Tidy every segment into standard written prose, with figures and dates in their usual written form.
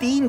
3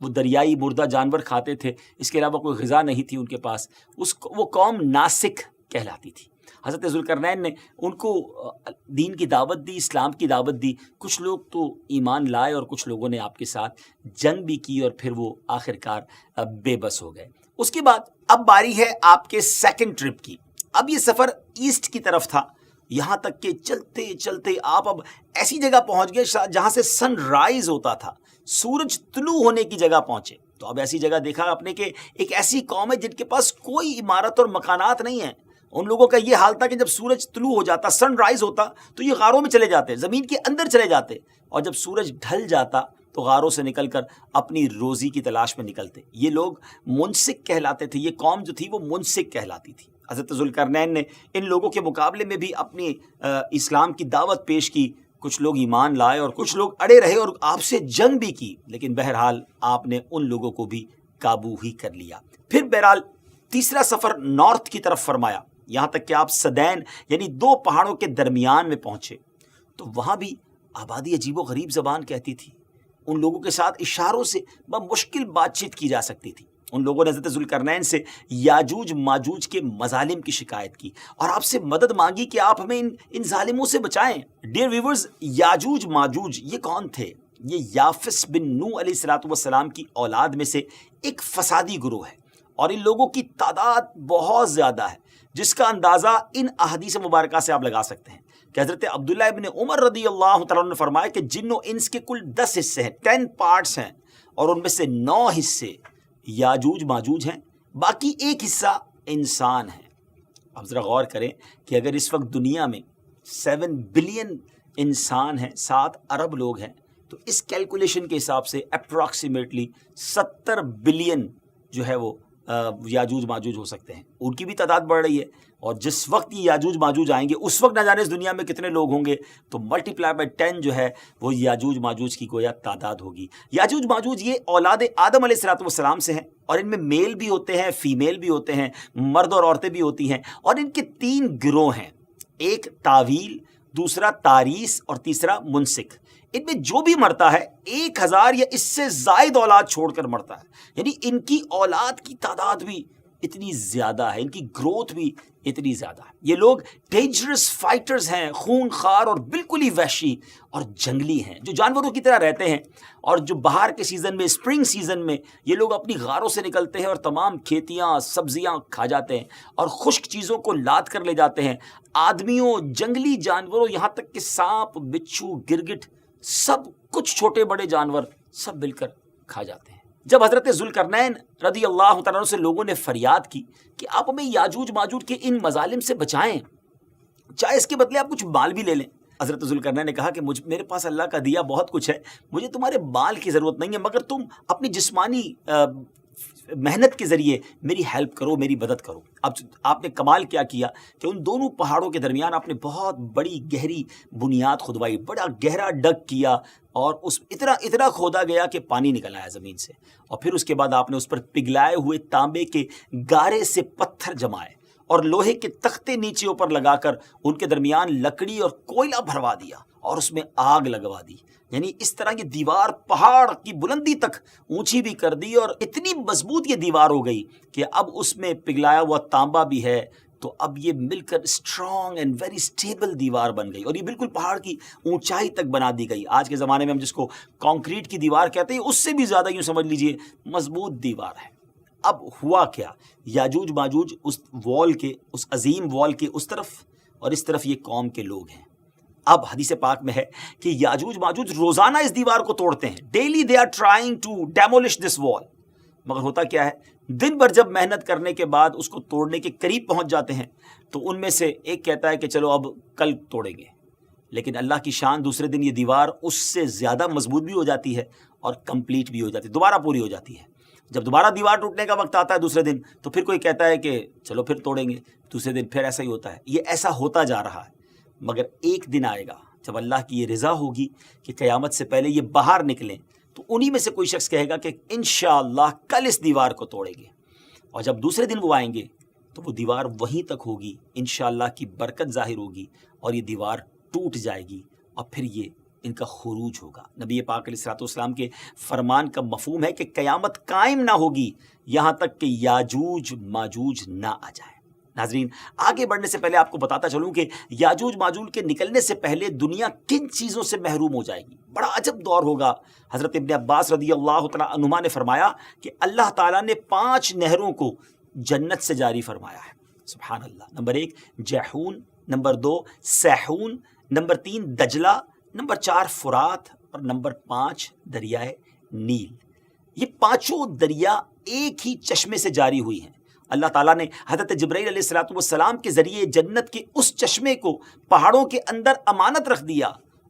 وہ دریائی مردہ جانور کھاتے تھے، اس کے علاوہ کوئی غذا نہیں تھی ان کے پاس، وہ قوم ناسک کہلاتی تھی۔ حضرت ذوالقرنین نے ان کو دین کی دعوت دی، اسلام کی دعوت دی، کچھ لوگ تو ایمان لائے اور کچھ لوگوں نے آپ کے ساتھ جنگ بھی کی اور پھر وہ آخر کار بے بس ہو گئے۔ اس کے بعد اب باری ہے آپ کے سیکنڈ ٹرپ کی۔ اب یہ سفر ایسٹ کی طرف تھا، یہاں تک کہ چلتے چلتے آپ اب ایسی جگہ پہنچ گئے جہاں سے سن رائز ہوتا تھا، سورج طلوع ہونے کی جگہ پہنچے۔ تو اب ایسی جگہ دیکھا آپ نے کہ ایک ایسی قوم ہے جن کے پاس کوئی عمارت اور مکانات نہیں ہیں۔ ان لوگوں کا یہ حال تھا کہ جب سورج طلوع ہو جاتا، سن رائز ہوتا، تو یہ غاروں میں چلے جاتے، زمین کے اندر چلے جاتے، اور جب سورج ڈھل جاتا تو غاروں سے نکل کر اپنی روزی کی تلاش میں نکلتے۔ یہ لوگ منسک کہلاتے تھے، یہ قوم جو تھی وہ منسک کہلاتی تھی۔ حضرت ذوالقرنین نے ان لوگوں کے مقابلے میں بھی اپنی اسلام کی دعوت پیش کی، کچھ لوگ ایمان لائے اور کچھ لوگ اڑے رہے اور آپ سے جنگ بھی کی، لیکن بہرحال آپ نے ان لوگوں کو بھی قابو ہی کر لیا۔ پھر بہرحال تیسرا سفر نارتھ کی طرف فرمایا، یہاں تک کہ آپ سدین یعنی دو پہاڑوں کے درمیان میں پہنچے۔ تو وہاں بھی آبادی عجیب و غریب زبان کہتی تھی، ان لوگوں کے ساتھ اشاروں سے بمشکل بات چیت کی جا سکتی تھی۔ ان لوگوں نے حضرت ذوالقرنین سے یاجوج ماجوج کے مظالم کی شکایت کی اور آپ سے مدد مانگی کہ آپ ہمیں ان ظالموں سے بچائیں۔ ڈیئر ویورز، یاجوج ماجوج یہ کون تھے؟ یہ یافس بن نوح علیہ السلام کی اولاد میں سے ایک فسادی گروہ ہے، اور ان لوگوں کی تعداد بہت زیادہ ہے، جس کا اندازہ ان احادیث مبارکہ سے آپ لگا سکتے ہیں کہ حضرت عبداللہ ابن عمر رضی اللہ تعالیٰ عنہ نے فرمایا کہ جن و انس کے کل 10 حصے ہیں، 10 پارٹس ہیں، اور ان میں سے 9 حصے یاجوج ماجوج ہیں، باقی ایک حصہ انسان ہیں۔ اب ذرا غور کریں کہ اگر اس وقت دنیا میں 7 بلین انسان ہیں، 7 ارب لوگ ہیں، تو اس کیلکولیشن کے حساب سے اپروکسیمیٹلی 70 بلین جو ہے وہ یاجوج ماجوج ہو سکتے ہیں۔ ان کی بھی تعداد بڑھ رہی ہے، اور جس وقت یہ یاجوج ماجوج آئیں گے اس وقت نہ جانے اس دنیا میں کتنے لوگ ہوں گے، تو ملٹیپلائی بائی 10 جو ہے وہ یاجوج ماجوج کی گویا تعداد ہوگی۔ یاجوج ماجوج یہ اولاد آدم علیہ السلام سے ہیں، اور ان میں میل بھی ہوتے ہیں، فیمیل بھی ہوتے ہیں، مرد اور عورتیں بھی ہوتی ہیں، اور ان کے 3 گروہ ہیں، ایک تاویل، دوسرا تاریس اور تیسرا منسک۔ ان میں جو بھی مرتا ہے 1000 یا اس سے زائد اولاد چھوڑ کر مرتا ہے، یعنی ان کی اولاد کی تعداد بھی اتنی زیادہ ہے، ان کی گروتھ بھی اتنی زیادہ ہے۔ یہ لوگ ڈینجرس فائٹرز ہیں، خون خوار اور بالکل ہی وحشی اور جنگلی ہیں، جو جانوروں کی طرح رہتے ہیں، اور جو بہار کے سیزن میں، اسپرنگ سیزن میں یہ لوگ اپنی غاروں سے نکلتے ہیں اور تمام کھیتیاں سبزیاں کھا جاتے ہیں اور خشک چیزوں کو لاد کر لے جاتے ہیں۔ آدمیوں، جنگلی جانوروں، یہاں تک کہ سانپ، بچھو، گرگٹ، سب کچھ چھوٹے بڑے جانور سب مل کر کھا جاتے ہیں۔ جب حضرت ذوالقرنین رضی اللہ تعالیٰ عنہ سے لوگوں نے فریاد کی کہ آپ ہمیں یاجوج ماجوج کے ان مظالم سے بچائیں، چاہے اس کے بدلے آپ کچھ مال بھی لے لیں، حضرت ذوالقرنین نے کہا کہ میرے پاس اللہ کا دیا بہت کچھ ہے، مجھے تمہارے مال کی ضرورت نہیں ہے، مگر تم اپنی جسمانی محنت کے ذریعے میری ہیلپ کرو، میری مدد کرو۔ اب آپ نے کمال کیا کیا کہ ان دونوں پہاڑوں کے درمیان آپ نے بہت بڑی گہری بنیاد کھدوائی، بڑا گہرا ڈگ کیا، اور اس اتنا کھودا گیا کہ پانی نکل آیا زمین سے، اور پھر اس کے بعد آپ نے اس پر پگھلائے ہوئے تانبے کے گارے سے پتھر جمائے اور لوہے کے تختے نیچے اوپر لگا کر ان کے درمیان لکڑی اور کوئلہ بھروا دیا اور اس میں آگ لگوا دی، یعنی اس طرح یہ دیوار پہاڑ کی بلندی تک اونچی بھی کر دی، اور اتنی مضبوط یہ دیوار ہو گئی کہ اب اس میں پگھلایا ہوا تانبا بھی ہے، تو اب یہ مل کر اسٹرانگ اینڈ ویری اسٹیبل دیوار بن گئی، اور یہ بالکل پہاڑ کی اونچائی تک بنا دی گئی۔ آج کے زمانے میں ہم جس کو کانکریٹ کی دیوار کہتے ہیں، اس سے بھی زیادہ یوں سمجھ لیجئے مضبوط دیوار ہے۔ اب ہوا کیا، یاجوج ماجوج اس وال کے، اس عظیم وال کے اس طرف، اور اس طرف یہ قوم کے لوگ ہیں۔ اب حدیث پاک میں ہے کہ یاجوج ماجوج روزانہ اس دیوار کو توڑتے ہیں، daily they are trying to demolish this wall, مگر ہوتا کیا ہے، دن بھر جب محنت کرنے کے بعد اس کو توڑنے کے قریب پہنچ جاتے ہیں تو ان میں سے ایک کہتا ہے کہ چلو اب کل توڑیں گے، لیکن اللہ کی شان دوسرے دن یہ دیوار اس سے زیادہ مضبوط بھی ہو جاتی ہے اور کمپلیٹ بھی ہو جاتی ہے، دوبارہ پوری ہو جاتی ہے۔ جب دوبارہ دیوار ٹوٹنے کا وقت آتا ہے دوسرے دن، تو پھر کوئی کہتا ہے کہ چلو پھر توڑیں گے، دوسرے دن پھر ایسا ہی ہوتا ہے۔ یہ ایسا ہوتا جا رہا ہے، مگر ایک دن آئے گا جب اللہ کی یہ رضا ہوگی کہ قیامت سے پہلے یہ باہر نکلیں، تو انہی میں سے کوئی شخص کہے گا کہ انشاءاللہ کل اس دیوار کو توڑیں گے، اور جب دوسرے دن وہ آئیں گے تو وہ دیوار وہیں تک ہوگی، انشاءاللہ کی برکت ظاہر ہوگی اور یہ دیوار ٹوٹ جائے گی، اور پھر یہ ان کا خروج ہوگا۔ نبی پاک علیہ الصلوۃ والسلام کے فرمان کا مفہوم ہے کہ قیامت قائم نہ ہوگی یہاں تک کہ یاجوج ماجوج نہ آ جائے۔ ناظرین، آگے بڑھنے سے پہلے آپ کو بتاتا چلوں کہ یاجوج ماجوج کے نکلنے سے پہلے دنیا کن چیزوں سے محروم ہو جائے گی۔ بڑا عجب دور ہوگا۔ حضرت ابن عباس رضی اللہ تعالیٰ عنہما نے فرمایا کہ اللہ تعالیٰ نے 5 نہروں کو جنت سے جاری فرمایا ہے۔ سبحان اللہ۔ نمبر 1 جیحون، نمبر 2 سیحون، نمبر 3 دجلہ، نمبر 4 فرات، اور نمبر 5 دریائے نیل۔ یہ 5 دریا ایک ہی چشمے سے جاری ہوئی ہیں۔ اللہ تعالیٰ نے حضرت جبرائیل علیہ الصلوۃ والسلام کے ذریعے جنت کے اس چشمے کو پہاڑوں کے اندر امانت رکھ دیا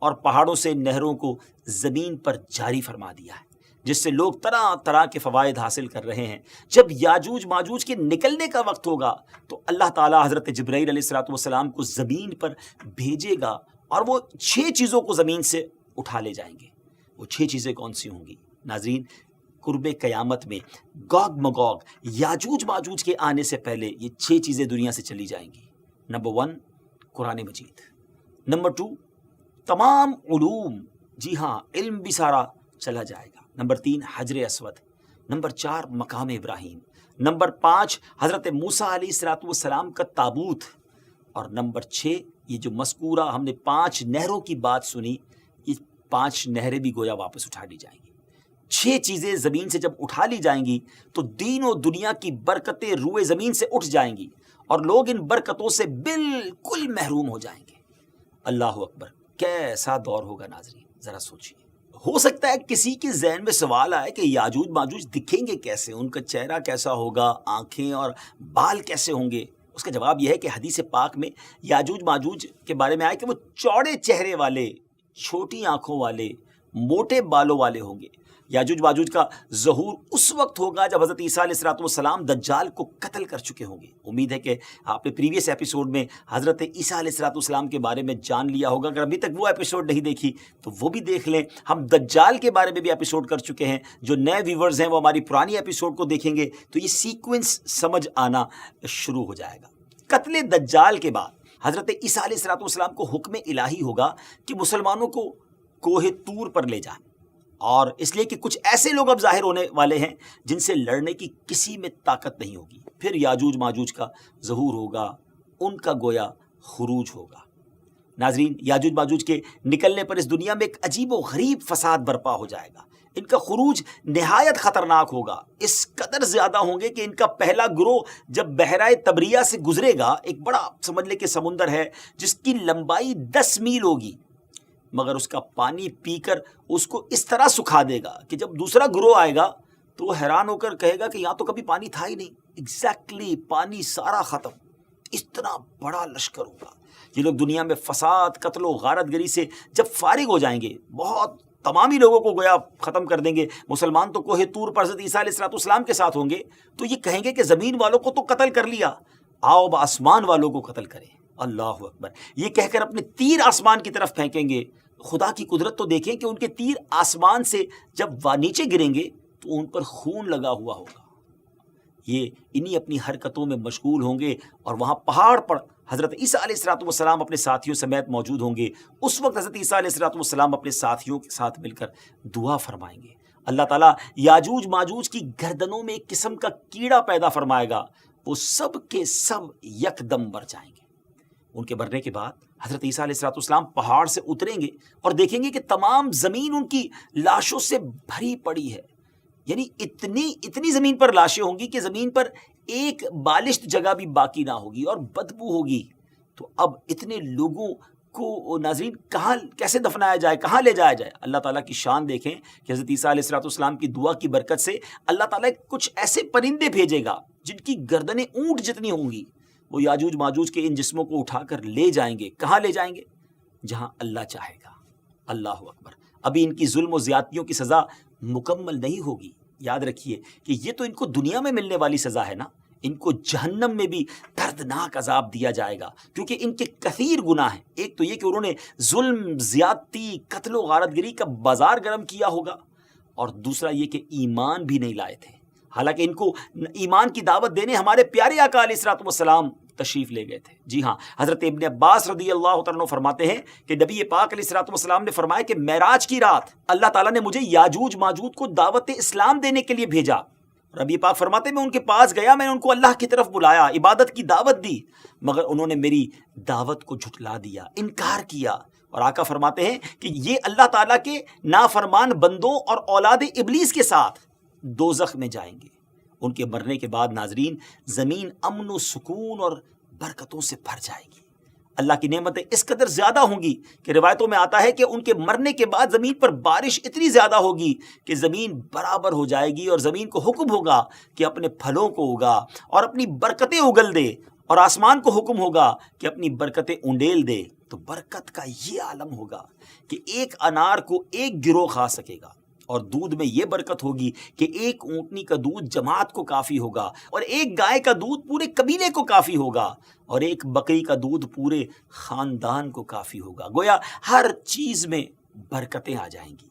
اور پہاڑوں سے نہروں کو زمین پر جاری فرما دیا ہے، جس سے لوگ طرح طرح کے فوائد حاصل کر رہے ہیں۔ جب یاجوج ماجوج کے نکلنے کا وقت ہوگا تو اللہ تعالیٰ حضرت جبرائیل علیہ الصلوۃ والسلام کو زمین پر بھیجے گا اور وہ 6 چیزوں کو زمین سے اٹھا لے جائیں گے۔ وہ 6 چیزیں کون سی ہوں گی؟ ناظرین، قرب قیامت میں گوگ مگوگ یاجوج ماجوج کے آنے سے پہلے یہ 6 چیزیں دنیا سے چلی جائیں گی۔ نمبر 1 قرآن مجید، نمبر 2 تمام علوم، جی ہاں علم بھی سارا چلا جائے گا۔ نمبر 3 حجر اسود، نمبر 4 مقام ابراہیم، نمبر 5 حضرت موسیٰ علیہ الصلوۃ والسلام کا تابوت، اور نمبر 6 یہ جو مذکورہ ہم نے 5 نہروں کی بات سنی، یہ 5 نہریں بھی گویا واپس اٹھا لی جائیں گی۔ 6 چیزیں زمین سے جب اٹھا لی جائیں گی تو دین و دنیا کی برکتیں روئے زمین سے اٹھ جائیں گی اور لوگ ان برکتوں سے بالکل محروم ہو جائیں گے۔ اللہ اکبر، کیسا دور ہوگا ناظرین، ذرا سوچیے۔ ہو سکتا ہے کسی کے ذہن میں سوال آئے کہ یاجوج ماجوج دکھیں گے کیسے، ان کا چہرہ کیسا ہوگا، آنکھیں اور بال کیسے ہوں گے؟ اس کا جواب یہ ہے کہ حدیث پاک میں یاجوج ماجوج کے بارے میں آئے کہ وہ چوڑے چہرے والے، چھوٹی آنکھوں والے، موٹے بالوں والے ہوں گے۔ یاجوج ماجوج کا ظہور اس وقت ہوگا جب حضرت عیسیٰ علیہ الصلوۃ والسلام دجال کو قتل کر چکے ہوں گے۔ امید ہے کہ آپ نے پریویس ایپیسوڈ میں حضرت عیسیٰ علیہ الصلوۃ والسلام کے بارے میں جان لیا ہوگا۔ اگر ابھی تک وہ ایپیسوڈ نہیں دیکھی تو وہ بھی دیکھ لیں۔ ہم دجال کے بارے میں بھی ایپیسوڈ کر چکے ہیں۔ جو نئے ویورز ہیں وہ ہماری پرانی ایپیسوڈ کو دیکھیں گے تو یہ سیکوینس سمجھ آنا شروع ہو جائے گا۔ قتل دجال کے بعد حضرت عیسیٰ علیہ الصلوۃ والسلام کو حکم الہی ہوگا کہ مسلمانوں کو کوہ طور پر لے جائیں، اور اس لیے کہ کچھ ایسے لوگ اب ظاہر ہونے والے ہیں جن سے لڑنے کی کسی میں طاقت نہیں ہوگی۔ پھر یاجوج ماجوج کا ظہور ہوگا، ان کا گویا خروج ہوگا۔ ناظرین، یاجوج ماجوج کے نکلنے پر اس دنیا میں ایک عجیب و غریب فساد برپا ہو جائے گا۔ ان کا خروج نہایت خطرناک ہوگا، اس قدر زیادہ ہوں گے کہ ان کا پہلا گروہ جب بحیرہ طبریہ سے گزرے گا، ایک بڑا سمجھ لے کہ سمندر ہے جس کی لمبائی 10 میل ہوگی، مگر اس کا پانی پی کر اس کو اس طرح سکھا دے گا کہ جب دوسرا گروہ آئے گا تو وہ حیران ہو کر کہے گا کہ یہاں تو کبھی پانی تھا ہی نہیں۔ ایگزیکٹلی، پانی سارا ختم۔ اتنا بڑا لشکر ہوگا۔ یہ لوگ دنیا میں فساد، قتل و غارت گری سے جب فارغ ہو جائیں گے، بہت تمامی لوگوں کو گویا ختم کر دیں گے۔ مسلمان تو کوہ طور پر حضرت عیسیٰ علیہ الصلوۃ والسلام کے ساتھ ہوں گے، تو یہ کہیں گے کہ زمین والوں کو تو قتل کر لیا، آؤ اب آسمان والوں کو قتل کریں۔ اللہ اکبر، یہ کہہ کر اپنے تیر آسمان کی طرف پھینکیں گے۔ خدا کی قدرت تو دیکھیں کہ ان کے تیر آسمان سے جب نیچے گریں گے تو ان پر خون لگا ہوا ہوگا۔ یہ انہی اپنی حرکتوں میں مشغول ہوں گے، اور وہاں پہاڑ پر حضرت عیسیٰ علیہ الصلوۃ والسلام اپنے ساتھیوں سمیت موجود ہوں گے۔ اس وقت حضرت عیسیٰ علیہ الصلوۃ والسلام اپنے ساتھیوں کے ساتھ مل کر دعا فرمائیں گے۔ اللہ تعالیٰ یاجوج ماجوج کی گردنوں میں ایک قسم کا کیڑا پیدا فرمائے گا، وہ سب کے سب یکدم مر جائیں گے۔ ان کے مرنے کے بعد حضرت عیسیٰ علیہ الصلوۃ والسلام پہاڑ سے اتریں گے اور دیکھیں گے کہ تمام زمین ان کی لاشوں سے بھری پڑی ہے۔ یعنی اتنی زمین پر لاشیں ہوں گی کہ زمین پر ایک بالشت جگہ بھی باقی نہ ہوگی اور بدبو ہوگی۔ تو اب اتنے لوگوں کو ناظرین کہاں کیسے دفنایا جائے، کہاں لے جایا جائے؟ اللہ تعالیٰ کی شان دیکھیں کہ حضرت عیسیٰ علیہ الصلوۃ والسلام کی دعا کی برکت سے اللہ تعالیٰ کچھ ایسے پرندے بھیجے گا جن کی گردنیں اونٹ جتنی ہوں گی۔ وہ یاجوج ماجوج کے ان جسموں کو اٹھا کر لے جائیں گے۔ کہاں لے جائیں گے؟ جہاں اللہ چاہے گا۔ اللہ اکبر۔ ابھی ان کی ظلم و زیادتیوں کی سزا مکمل نہیں ہوگی۔ یاد رکھیے کہ یہ تو ان کو دنیا میں ملنے والی سزا ہے نا، ان کو جہنم میں بھی دردناک عذاب دیا جائے گا، کیونکہ ان کے کثیر گناہ ہیں۔ ایک تو یہ کہ انہوں نے ظلم، زیادتی، قتل و غارت گری کا بازار گرم کیا ہوگا، اور دوسرا یہ کہ ایمان بھی نہیں لائے تھے۔ حالانکہ ان کو ایمان کی دعوت دینے ہمارے پیارے آقا علیہ الصلوۃ والسلام تشریف لے گئے تھے۔ جی ہاں، حضرت ابن عباس رضی اللہ تعالیٰ عنہ فرماتے ہیں کہ نبی پاک علیہ الصلوۃ والسلام نے فرمایا کہ معراج کی رات اللہ تعالیٰ نے مجھے یاجوج ماجوج کو دعوت اسلام دینے کے لیے بھیجا۔ اور نبی پاک فرماتے ہیں میں ان کے پاس گیا، میں نے ان کو اللہ کی طرف بلایا، عبادت کی دعوت دی، مگر انہوں نے میری دعوت کو جھٹلا دیا، انکار کیا۔ اور آقا فرماتے ہیں کہ یہ اللہ تعالیٰ کے نافرمان بندوں اور اولاد ابلیس کے ساتھ دوزخ میں جائیں گے۔ ان کے مرنے کے بعد ناظرین زمین امن و سکون اور برکتوں سے بھر جائے گی۔ اللہ کی نعمتیں اس قدر زیادہ ہوں گی کہ روایتوں میں آتا ہے کہ ان کے مرنے کے بعد زمین پر بارش اتنی زیادہ ہوگی کہ زمین برابر ہو جائے گی، اور زمین کو حکم ہوگا کہ اپنے پھلوں کو اگا اور اپنی برکتیں اگل دے، اور آسمان کو حکم ہوگا کہ اپنی برکتیں انڈیل دے۔ تو برکت کا یہ عالم ہوگا کہ ایک انار کو ایک گروہ کھا سکے گا، اور دودھ میں یہ برکت ہوگی کہ ایک اونٹنی کا دودھ جماعت کو کافی ہوگا، اور ایک گائے کا دودھ پورے قبیلے کو کافی ہوگا، اور ایک بکری کا دودھ پورے خاندان کو کافی ہوگا۔ گویا ہر چیز میں برکتیں آ جائیں گی۔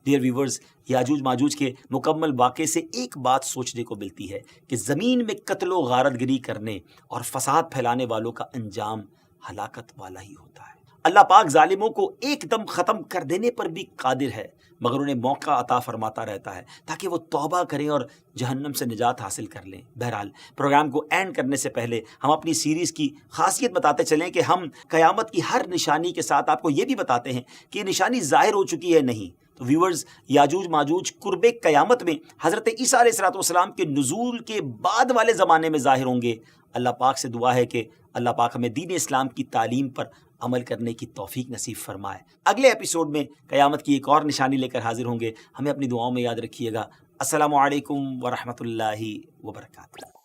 ڈیئر ویورز، یاجوج ماجوج کے مکمل واقعے سے ایک بات سوچنے کو ملتی ہے کہ زمین میں قتل و غارت گری کرنے اور فساد پھیلانے والوں کا انجام ہلاکت والا ہی ہوتا ہے۔ اللہ پاک ظالموں کو ایک دم ختم کر دینے پر بھی قادر ہے، مگر انہیں موقع عطا فرماتا رہتا ہے تاکہ وہ توبہ کریں اور جہنم سے نجات حاصل کر لیں۔ بہرحال پروگرام کو اینڈ کرنے سے پہلے ہم اپنی سیریز کی خاصیت بتاتے چلیں کہ ہم قیامت کی ہر نشانی کے ساتھ آپ کو یہ بھی بتاتے ہیں کہ یہ نشانی ظاہر ہو چکی ہے نہیں۔ تو ویورز، یاجوج ماجوج قرب قیامت میں حضرت عیسیٰ علیہ السلام کے نزول کے بعد والے زمانے میں ظاہر ہوں گے۔ اللہ پاک سے دعا ہے کہ اللہ پاک ہمیں دین اسلام کی تعلیم پر عمل کرنے کی توفیق نصیب فرمائے۔ اگلے ایپیسوڈ میں قیامت کی ایک اور نشانی لے کر حاضر ہوں گے۔ ہمیں اپنی دعاؤں میں یاد رکھیے گا۔ السلام علیکم ورحمۃ اللہ وبرکاتہ۔